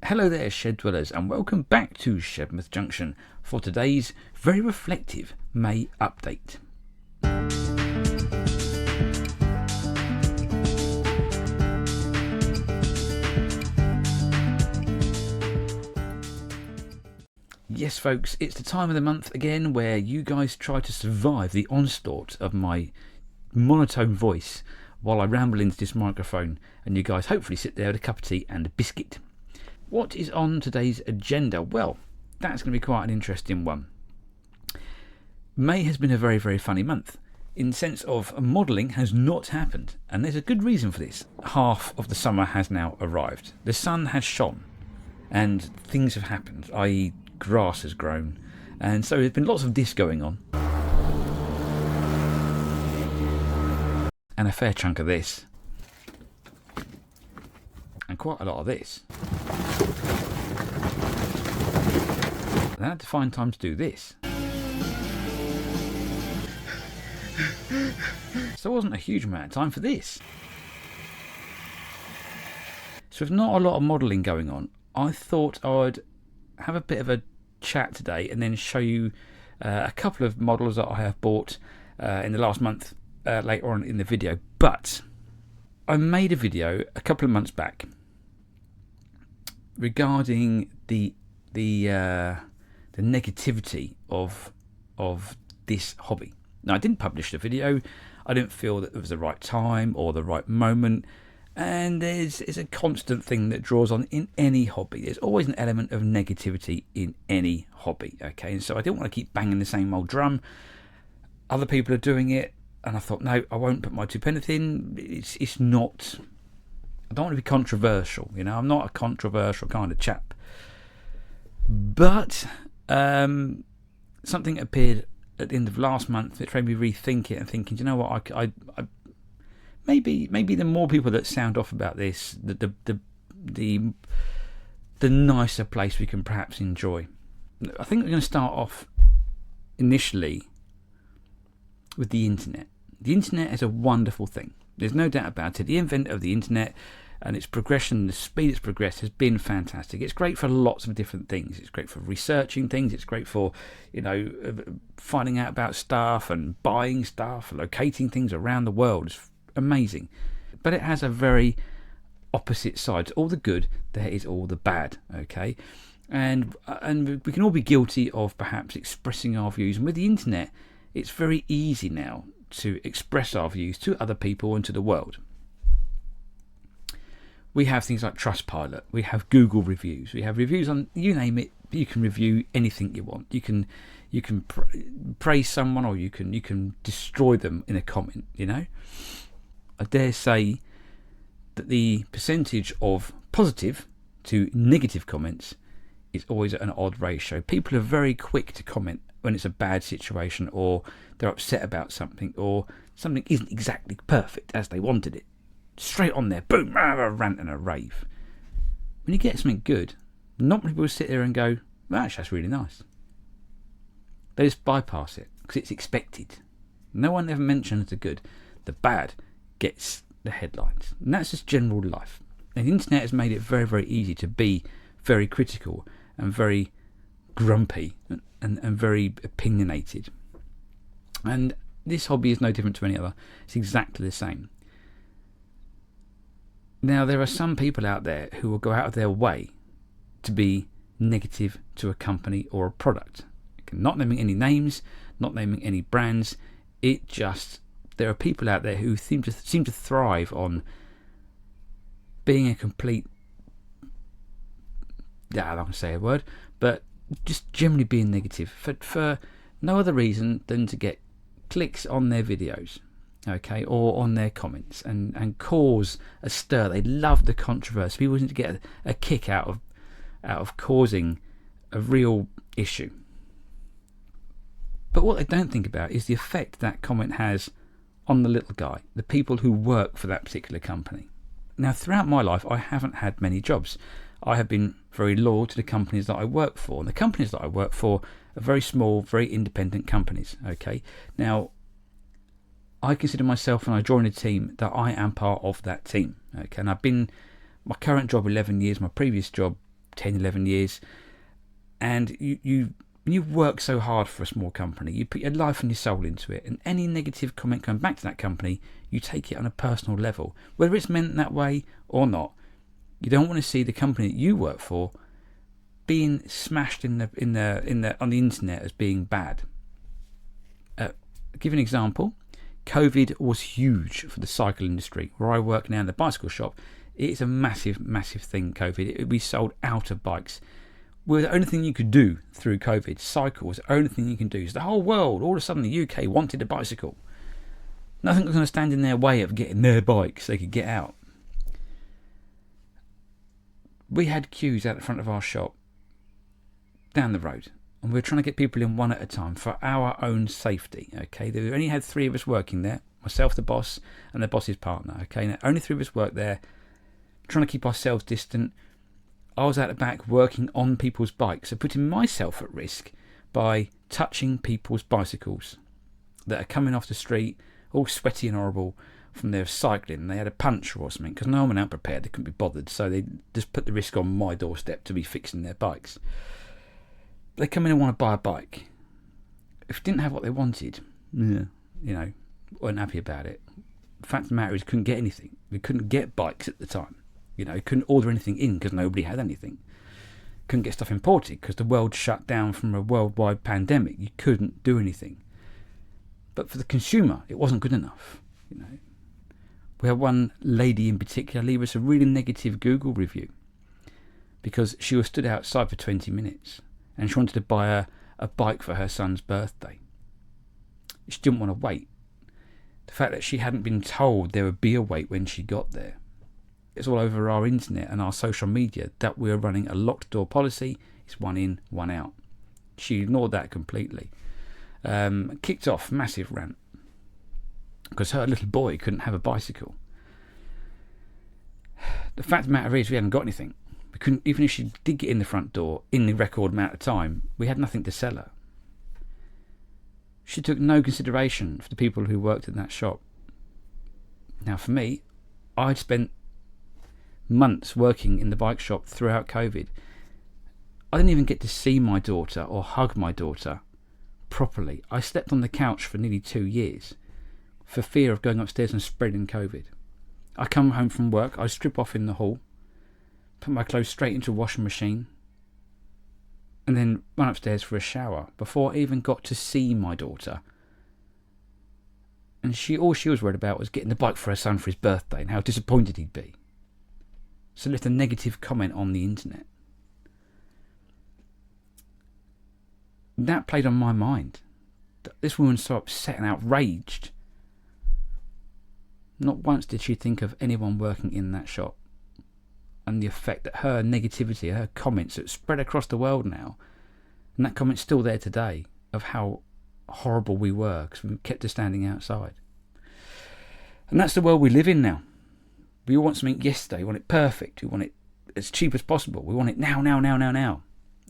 Hello there, shed dwellers, and welcome back to Shedmouth Junction for today's very reflective May update. Yes, folks, it's the time of the month again where you guys try to survive the onslaught of my monotone voice while I ramble into this microphone, and you guys hopefully sit there with a cup of tea and a biscuit. What is on today's agenda? Well, that's going to be quite an interesting one. May has been a very, very funny month in the sense of modelling has not happened, and there's a good reason for this. Half of the summer has now arrived. The sun has shone and things have happened, i.e. grass has grown, and so there's been lots of this going on and a fair chunk of this and quite a lot of this. I had to find time to do this. So there wasn't a huge amount of time for this. So with not a lot of modelling going on, I thought I'd have a bit of a chat today and then show you a couple of models that I have bought in the last month later on in the video. But I made a video a couple of months back regarding the negativity of this hobby. Now, I didn't publish the video. I didn't feel that it was the right time or the right moment. And it's a constant thing that draws on in any hobby. There's always an element of negativity in any hobby. Okay, and so I didn't want to keep banging the same old drum. Other people are doing it, and I thought, no, I won't put my two pence in. It's not. I don't want to be controversial. You know, I'm not a controversial kind of chap. But something appeared at the end of last month that made me rethink it and thinking, you know what, I maybe the more people that sound off about this, the nicer place we can perhaps enjoy. I think we're going to start off initially with the internet. The internet is a wonderful thing. There's no doubt about it. The invent of the internet and its progression, the speed it's progressed has been fantastic. It's great for lots of different things. It's great for researching things. It's great for, finding out about stuff and buying stuff, locating things around the world. It's amazing. But it has a very opposite side. To all the good, there is all the bad. Okay, and we can all be guilty of perhaps expressing our views. And with the internet, it's very easy now to express our views to other people and to the world. We have things like Trustpilot, we have Google reviews, we have reviews on, you name it. You can review anything you want. You can praise someone, or you can destroy them in a comment. You know, I dare say that the percentage of positive to negative comments is always at an odd ratio. People are very quick to comment when it's a bad situation, or they're upset about something, or something isn't exactly perfect as they wanted it. Straight on there, boom, a rant and a rave. When you get something good, not many people sit there and go, well, actually, that's really nice. They just bypass it because it's expected. No one ever mentions the good. The bad gets the headlines. And that's just general life. And the internet has made it very, very easy to be very critical and very grumpy and very opinionated. And this hobby is no different to any other. It's exactly the same. Now, there are some people out there who will go out of their way to be negative to a company or a product. Not naming any names, not naming any brands. There are people out there who seem to thrive on being a complete, I don't want to say a word, but just generally being negative for no other reason than to get clicks on their videos. Okay, or on their comments and cause a stir. They love the controversy. People seem to get a kick out of causing a real issue. But what they don't think about is the effect that comment has on the little guy, the people who work for that particular company. Now, throughout my life, I haven't had many jobs. I have been very loyal to the companies that I work for, and the companies that I work for are very small, very independent companies. Okay, now, I consider myself, when I join a team, that I am part of that team. Okay, and I've been my current job 11 years, my previous job 10, 11 years, and you work so hard for a small company, you put your life and your soul into it, and any negative comment coming back to that company, you take it on a personal level, whether it's meant that way or not. You don't want to see the company that you work for being smashed on the internet as being bad. I'll give you an example. COVID was huge for the cycle industry. Where I work now in the bicycle shop, it's a massive, massive thing, COVID. We sold out of bikes. Well, the only thing you could do through COVID, cycle was the only thing you can do. So the whole world, all of a sudden the UK wanted a bicycle. Nothing was going to stand in their way of getting their bikes so they could get out. We had queues out the front of our shop down the road, and we were trying to get people in one at a time for our own safety. Okay, we only had 3 of us working there, myself, the boss, and the boss's partner. Okay, now only 3 of us worked there, trying to keep ourselves distant. I was out the back working on people's bikes, so putting myself at risk by touching people's bicycles that are coming off the street, all sweaty and horrible from their cycling. They had a puncture or something, because no one out prepared, they couldn't be bothered, so they just put the risk on my doorstep to be fixing their bikes. They come in and want to buy a bike. If they didn't have what they wanted, weren't happy about it. The fact of the matter is, couldn't get anything. We couldn't get bikes at the time. Couldn't order anything in because nobody had anything. Couldn't get stuff imported because the world shut down from a worldwide pandemic. You couldn't do anything. But for the consumer, it wasn't good enough. We had one lady in particular leave us a really negative Google review because she was stood outside for 20 minutes and she wanted to buy a bike for her son's birthday. She didn't want to wait. The fact that she hadn't been told there would be a wait when she got there. It's all over our internet and our social media that we're running a locked door policy. It's 1 in, 1 out. She ignored that completely. Kicked off massive rant because her little boy couldn't have a bicycle. The fact of the matter is, we hadn't got anything. We couldn't, even if she did get in the front door in the record amount of time, we had nothing to sell her. She took no consideration for the people who worked in that shop. Now, for me, I'd spent months working in the bike shop throughout COVID. I didn't even get to see my daughter or hug my daughter properly. I slept on the couch for nearly 2 years for fear of going upstairs and spreading COVID. I come home from work, I strip off in the hall, put my clothes straight into a washing machine, and then run upstairs for a shower before I even got to see my daughter. And all she was worried about was getting the bike for her son for his birthday and how disappointed he'd be. So left a negative comment on the internet. That played on my mind. This woman was so upset and outraged. Not once did she think of anyone working in that shop and the effect that her negativity, her comments that spread across the world now, and that comment's still there today, of how horrible we were because we kept her standing outside. And that's the world we live in now. We all want something yesterday. We want it perfect. We want it as cheap as possible. We want it now.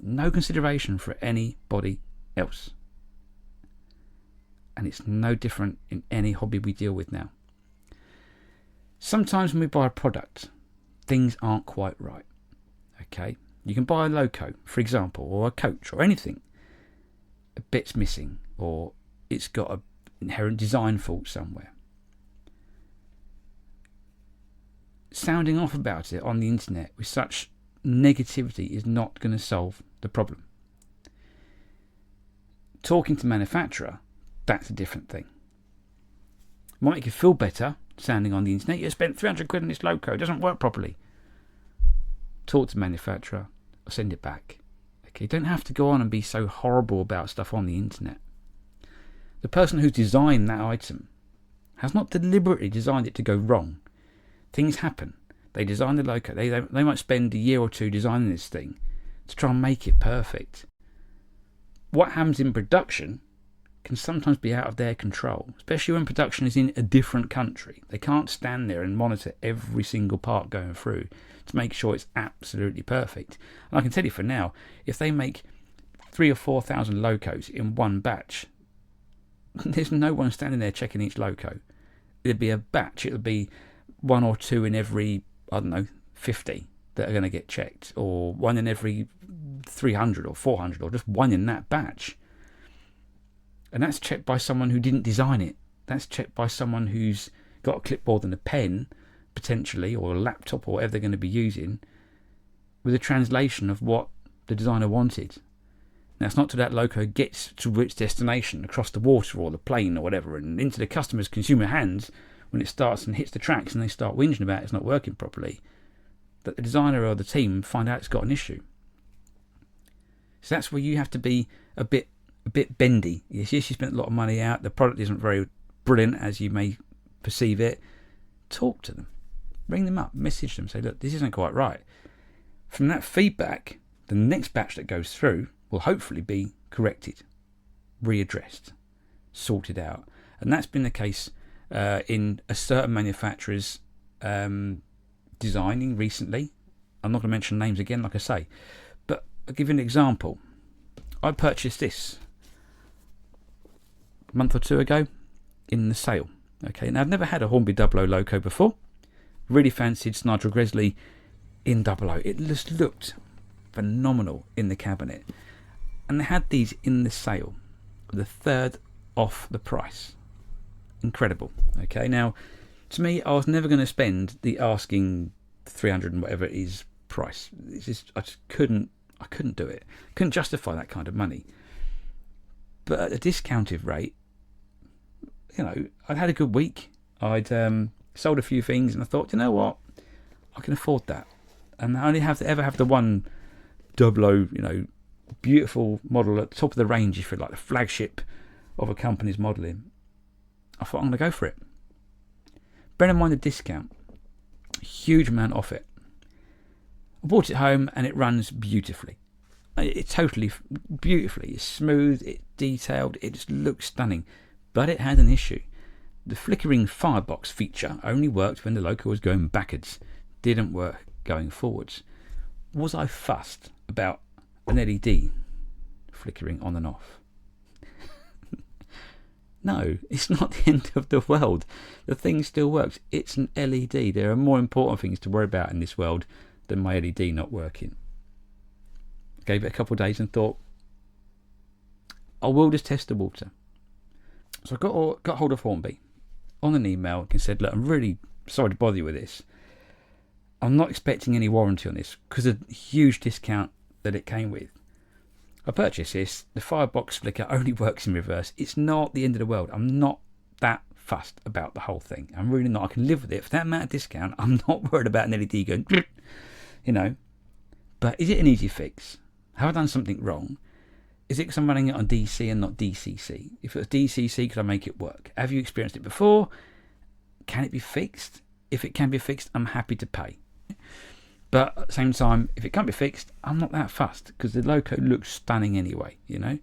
No consideration for anybody else. And it's no different in any hobby we deal with now. Sometimes when we buy a product, things aren't quite right. Okay? You can buy a Loco, for example, or a coach, or anything. A bit's missing, or it's got an inherent design fault somewhere. Sounding off about it on the internet with such negativity is not going to solve the problem. Talking to manufacturer, that's a different thing. It might make you feel better sounding on the internet. You spent 300 quid on this Loco, it doesn't work properly. Talk to manufacturer or send it back. Okay, you don't have to go on and be so horrible about stuff on the internet. The person who's designed that item has not deliberately designed it to go wrong. Things happen. They design the Loco. They might spend a year or 2 designing this thing to try and make it perfect. What happens in production can sometimes be out of their control, especially when production is in a different country. They can't stand there and monitor every single part going through to make sure it's absolutely perfect. And I can tell you for now, if they make 3,000 or 4,000 Locos in one batch, there's no one standing there checking each Loco. It'd be a batch. It'll be 1 or 2 in every, 50. that are going to get checked, or one in every 300 or 400, or just one in that batch. And that's checked by someone who didn't design it. That's checked by someone who's got a clipboard and a pen, potentially, or a laptop, or whatever they're going to be using, with a translation of what the designer wanted. Now, it's not till that loco gets to its destination, across the water or the plane or whatever, and into the customer's consumer hands, when it starts and hits the tracks and they start whinging about it's not working properly, that the designer or the team find out it's got an issue. So that's where you have to be a bit bendy. Yes, you spent a lot of money out, the product isn't very brilliant as you may perceive it. Talk to them, ring them up, message them, say, look, this isn't quite right. From that feedback, the next batch that goes through will hopefully be corrected, readdressed, sorted out. And that's been the case in a certain manufacturer's designing recently. I'm not going to mention names again, like I say, but I'll give you an example. I purchased this a month or two ago in the sale. Okay, now I've never had a Hornby 00 loco before. Really fancied Snidel Gresley in 00. It just looked phenomenal in the cabinet. And they had these in the sale with a third off the price. Incredible. Okay, now to me, I was never going to spend the asking 300 and whatever it is price. It's just, I couldn't do it. Couldn't justify that kind of money. But at a discounted rate, you know, I'd had a good week. I'd sold a few things, and I thought, you know what, I can afford that. And I only ever have the one 00, you know, beautiful model at the top of the range, if you like, the flagship of a company's modelling. I thought, I'm going to go for it. Bear in mind the discount, a huge amount off it. I brought it home and it runs beautifully. It totally beautifully. It's smooth, it's detailed, it just looks stunning. But it had an issue. The flickering firebox feature only worked when the loco was going backwards. Didn't work going forwards. Was I fussed about an LED flickering on and off? No, it's not the end of the world. The thing still works. It's an LED. There are more important things to worry about in this world than my LED not working. Gave it a couple of days and thought, I will just test the water. So I got hold of Hornby on an email and said, look, I'm really sorry to bother you with this. I'm not expecting any warranty on this because of the huge discount that it came with. I purchased this. The firebox flicker only works in reverse. It's not the end of the world. I'm not that fussed about the whole thing. I'm really not. I can live with it. For that amount of discount, I'm not worried about an LED going, you know. But is it an easy fix? Have I done something wrong? Is it because I'm running it on DC and not DCC? If it was DCC, could I make it work? Have you experienced it before? Can it be fixed? If it can be fixed, I'm happy to pay. But at the same time, if it can't be fixed, I'm not that fussed because the loco looks stunning anyway, you know.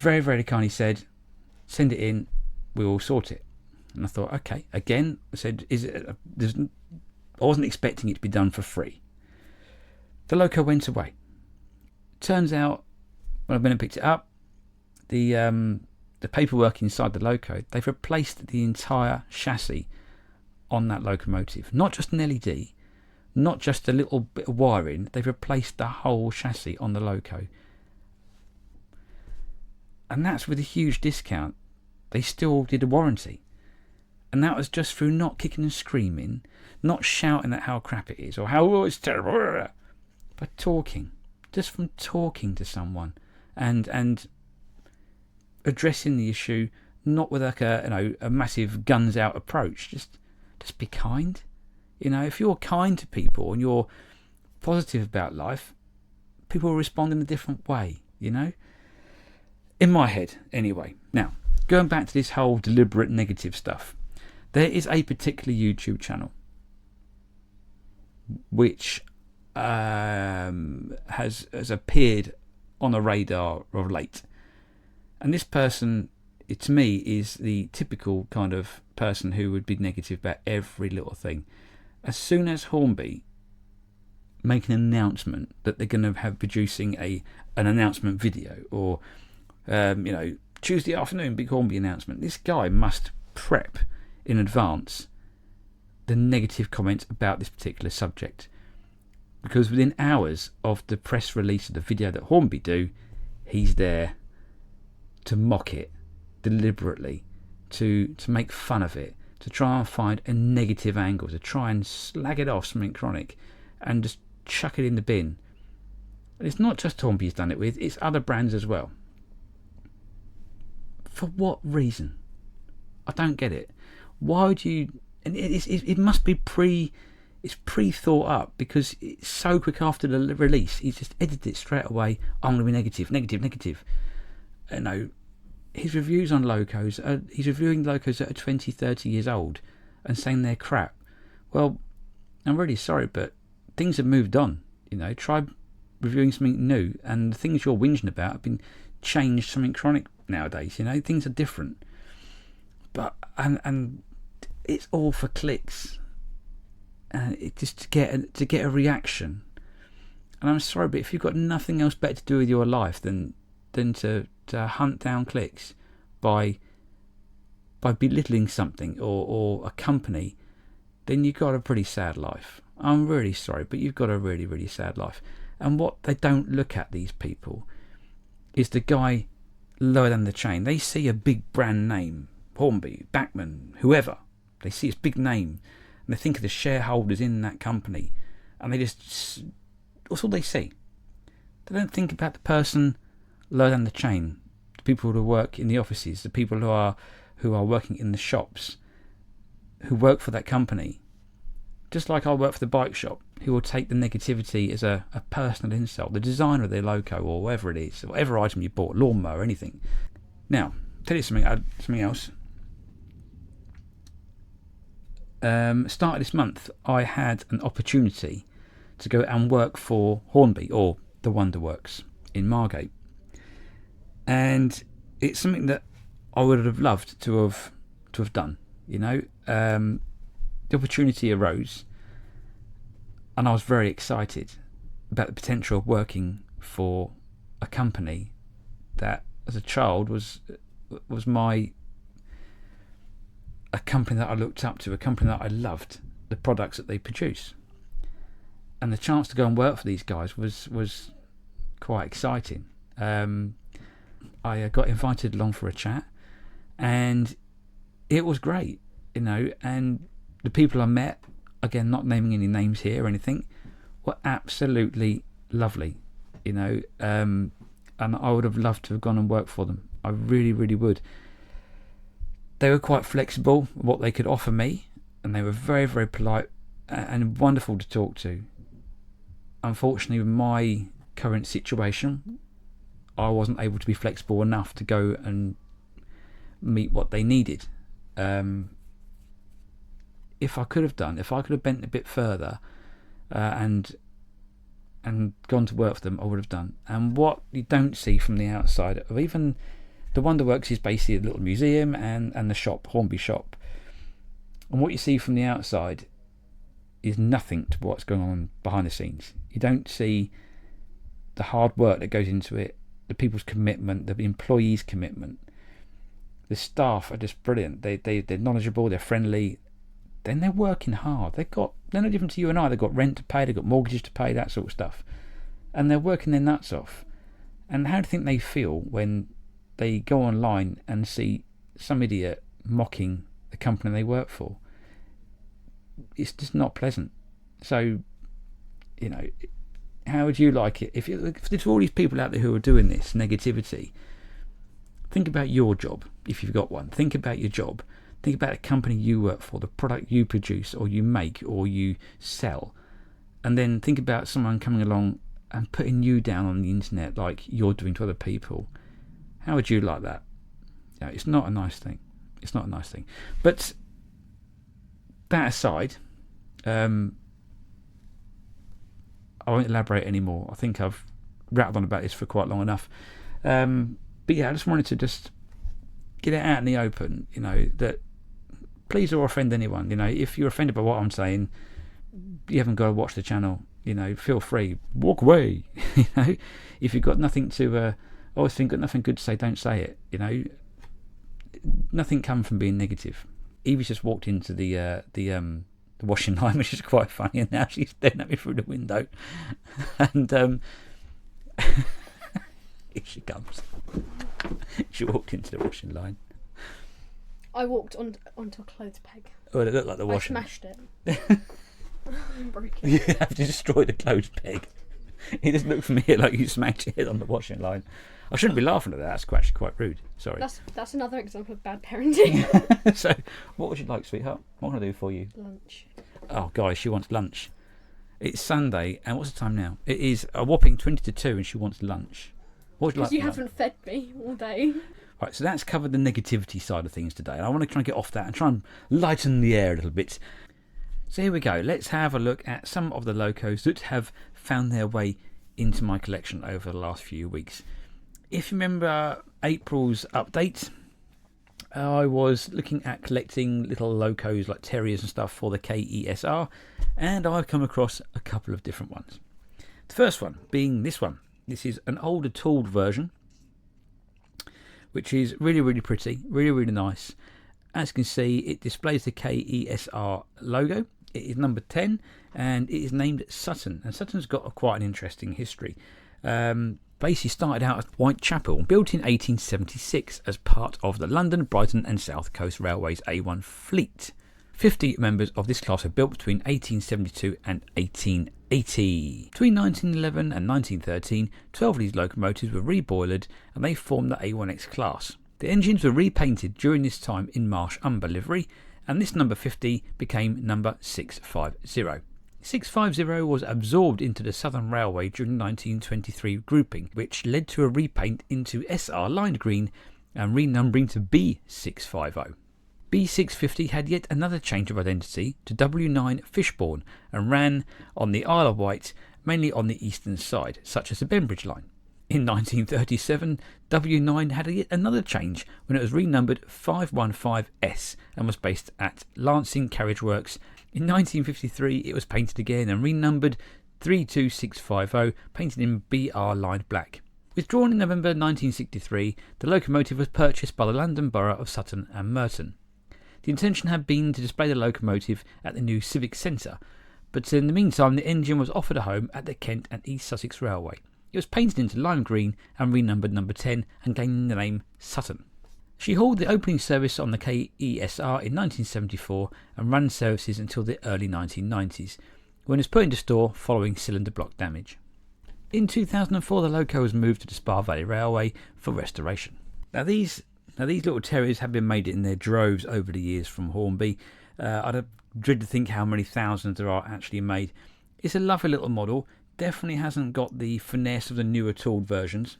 Very, very kindly said, send it in, we will sort it. And I thought, okay. Again, I said, I wasn't expecting it to be done for free. The loco went away. Turns out, when I went and picked it up, the paperwork inside the loco, they've replaced the entire chassis on that locomotive. Not just an LED, not just a little bit of wiring, they've replaced the whole chassis on the loco. And that's with a huge discount. They still did a warranty. And that was just through not kicking and screaming, not shouting at how crap it is, or how, oh, it's terrible, but talking. Just from talking to someone and addressing the issue, not with like a massive guns out approach. Just be kind. You know, if you're kind to people and you're positive about life, people will respond in a different way, you know? In my head, anyway. Now, going back to this whole deliberate negative stuff, there is a particular YouTube channel which has appeared on a radar of late. And this person, to me, is the typical kind of person who would be negative about every little thing. As soon as Hornby make an announcement that they're going to have producing an announcement video, or Tuesday afternoon big Hornby announcement, this guy must prep in advance the negative comments about this particular subject, because within hours of the press release of the video that Hornby do, he's there to mock it deliberately, to make fun of it, to try and find a negative angle, to try and slag it off something chronic and just chuck it in the bin. And it's not just Hornby he's done it with, it's other brands as well. For what reason? I don't get it. Why would you? And it must be pre-thought up, because it's so quick after the release. He's just edited it straight away. I'm going to be negative. You know, his reviews on Locos, he's reviewing Locos that are 20, 30 years old and saying they're crap. Well, I'm really sorry, but things have moved on. You know, try reviewing something new, and the things you're whinging about have been changed, something chronic nowadays. You know, things are different. But and it's all for clicks, and it just to get a reaction. And I'm sorry, but if you've got nothing else better to do with your life than to hunt down clicks by belittling something or a company, then you've got a pretty sad life. I'm really sorry, but you've got a really, really sad life. And what they don't look at, these people, is the guy lower down the chain. They see a big brand name, Hornby, Bachmann, whoever. They see his big name and they think of the shareholders in that company, and that's all they see. They don't think about the person lower down the chain, the people who work in the offices, the people who are working in the shops, who work for that company. Just like I work for the bike shop, who will take the negativity as a personal insult. The designer of their loco, or whatever it is, whatever item you bought, lawnmower, anything. Now, tell you something else. Start of this month, I had an opportunity to go and work for Hornby, or the Wonderworks in Margate, and it's something that I would have loved to have done. You know, the opportunity arose, and I was very excited about the potential of working for a company that, as a child, was a company that I looked up to, a company that I loved, the products that they produce. And the chance to go and work for these guys was quite exciting. I got invited along for a chat, and it was great, you know, and the people I met, again, not naming any names here or anything, were absolutely lovely, you know, and I would have loved to have gone and worked for them. I really, really would. They were quite flexible with what they could offer me, and they were very, very polite and wonderful to talk to. Unfortunately, with my current situation, I wasn't able to be flexible enough to go and meet what they needed. If I could have bent a bit further and gone to work for them, I would have done. And what you don't see from the outside of even the Wonderworks is basically a little museum and the shop, Hornby shop. And what you see from the outside is nothing to what's going on behind the scenes. You don't see the hard work that goes into it, the people's commitment, the employees' commitment. The staff are just brilliant. They're knowledgeable, they're friendly. Then they're working hard. They're no different to you and I. They've got rent to pay, they've got mortgages to pay, that sort of stuff. And they're working their nuts off. And how do you think they feel when they go online and see some idiot mocking the company they work for? It's just not pleasant. So, you know, how would you like it if there's all these people out there who are doing this negativity? Think about your job, if you've got one. Think about your job. Think about the company you work for, the product you produce or you make or you sell. And then think about someone coming along and putting you down on the internet like you're doing to other people. How would you like that? You know, it's not a nice thing. It's not a nice thing. But that aside, I won't elaborate anymore. I think I've rattled on about this for quite long enough. But yeah, I just wanted to just get it out in the open, you know, that please or offend anyone. You know, if you're offended by what I'm saying, you haven't got to watch the channel. You know, feel free, walk away. You know, if you've got nothing to, always think got nothing good to say, don't say it. You know, nothing comes from being negative. Evie's just walked into the the washing line, which is quite funny. And now she's staring at me through the window. And here she comes. She walked into the washing line. I walked onto a clothes peg. Oh, it looked like the washing. I smashed it. Broke it. You have to destroy the clothes peg. It just looked from here like you smacked your head on the washing line. I shouldn't be laughing at that. That's actually quite rude. Sorry. That's another example of bad parenting. So, what would you like, sweetheart? What can I do for you? Lunch. Oh, guys, she wants lunch. It's Sunday, and what's the time now? It is a whopping 20 to 2, and she wants lunch. What would you like? Because you haven't fed me all day. Right, so that's covered the negativity side of things today, and I want to try and get off that and try and lighten the air a little bit. So here we go. Let's have a look at some of the locos that have found their way into my collection over the last few weeks. If you remember April's update, I was looking at collecting little locos like terriers and stuff for the KESR, and I've come across a couple of different ones. The first one being this one. This is an older tooled version, which is really, really pretty, really, really nice. As you can see, it displays the KESR logo. It is number 10, and it is named Sutton. And Sutton's got quite an interesting history. Basically started out as Whitechapel, built in 1876 as part of the London, Brighton and South Coast Railways A1 fleet. 50 members of this class were built between 1872 and 1880. Between 1911 and 1913, 12 of these locomotives were reboilered and they formed the A1X class. The engines were repainted during this time in Marsh Umber livery, and this number 50 became number 650. 650 was absorbed into the Southern Railway during the 1923 grouping, which led to a repaint into SR lined green and renumbering to B650. B650 had yet another change of identity to W9 Fishbourne and ran on the Isle of Wight, mainly on the eastern side, such as the Bembridge line. In 1937, W9 had yet another change when it was renumbered 515S and was based at Lancing Carriage Works. In 1953, it was painted again and renumbered 32650, painted in BR lined black. Withdrawn in November 1963, the locomotive was purchased by the London Borough of Sutton and Merton. The intention had been to display the locomotive at the new Civic Centre, but in the meantime the engine was offered a home at the Kent and East Sussex Railway. It was painted into lime green and renumbered number 10 and gaining the name Sutton. She hauled the opening service on the KESR in 1974 and ran services until the early 1990s, when it was put into store following cylinder block damage. In 2004, the loco was moved to the Spa Valley Railway for restoration. Now these little terriers have been made in their droves over the years from Hornby. I'd dread to think how many thousands there are actually made. It's a lovely little model. Definitely hasn't got the finesse of the newer tooled versions,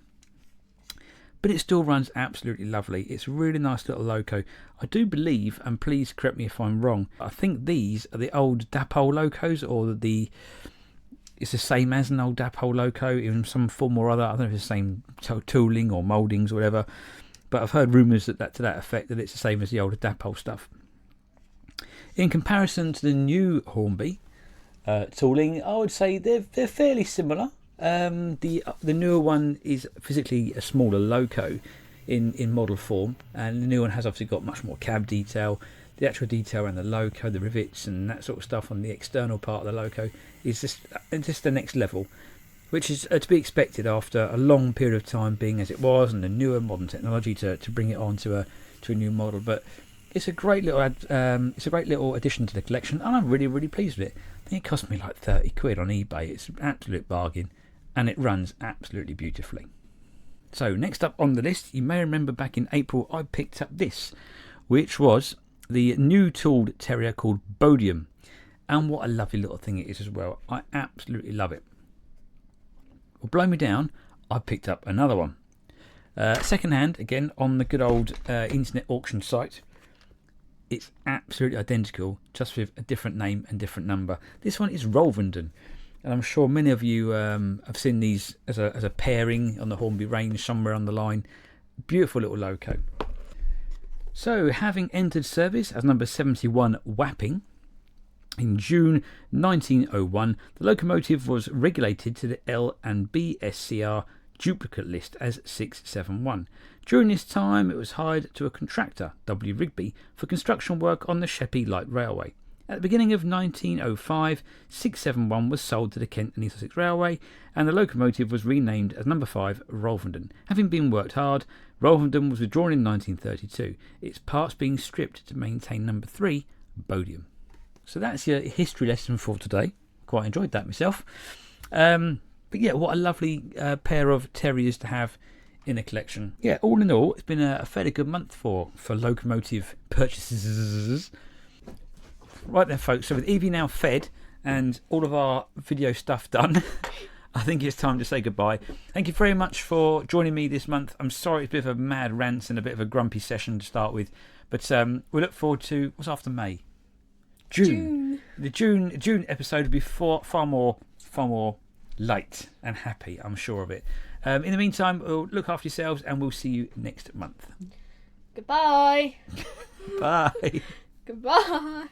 but it still runs absolutely lovely. It's a really nice little loco. I do believe, and please correct me if I'm wrong, I think these are the old Dapol locos, or it's the same as an old Dapol loco in some form or other. I don't know if it's the same tooling or mouldings or whatever, but I've heard rumours to that effect, that it's the same as the older Dapol stuff. In comparison to the new Hornby tooling, I would say they're fairly similar. The newer one is physically a smaller loco in model form, and the new one has obviously got much more cab detail. The actual detail around the loco, the rivets and that sort of stuff on the external part of the loco is just the next level, which is to be expected after a long period of time being as it was, and the newer modern technology to bring it on to a new model. But it's a great little addition to the collection, and I'm really, really pleased with it. I think it cost me like 30 quid on eBay. It's an absolute bargain, and it runs absolutely beautifully. So next up on the list, you may remember back in April I picked up this, which was the new tooled terrier called Bodium, and what a lovely little thing it is as well. I absolutely love it. Well, blow me down, I picked up another one. Second hand, again on the good old internet auction site. It's absolutely identical, just with a different name and different number. This one is Rolvenden, and I'm sure many of you have seen these as a pairing on the Hornby range somewhere on the line. Beautiful little loco. So, having entered service as number 71 Wapping in June 1901, the locomotive was regulated to the L and B SCR duplicate list as 671. During this time, it was hired to a contractor, W. Rigby, for construction work on the Sheppey Light Railway. At the beginning of 1905, 671 was sold to the Kent and East Sussex Railway, and the locomotive was renamed as number 5 Rolvenden. Having been worked hard, Rolvenden was withdrawn in 1932, its parts being stripped to maintain number 3 Bodiam. So that's your history lesson for today. Quite enjoyed that myself. But yeah, what a lovely pair of terriers to have in a collection. Yeah, all in all, it's been a fairly good month for locomotive purchases. Right then, folks, so with Evie now fed and all of our video stuff done, I think it's time to say goodbye. Thank you very much for joining me this month. I'm sorry it's a bit of a mad rant and a bit of a grumpy session to start with, but we look forward to, what's after May? June. The June episode will be far more light and happy, I'm sure of it. In the meantime, look after yourselves and we'll see you next month. Goodbye. Bye. Goodbye.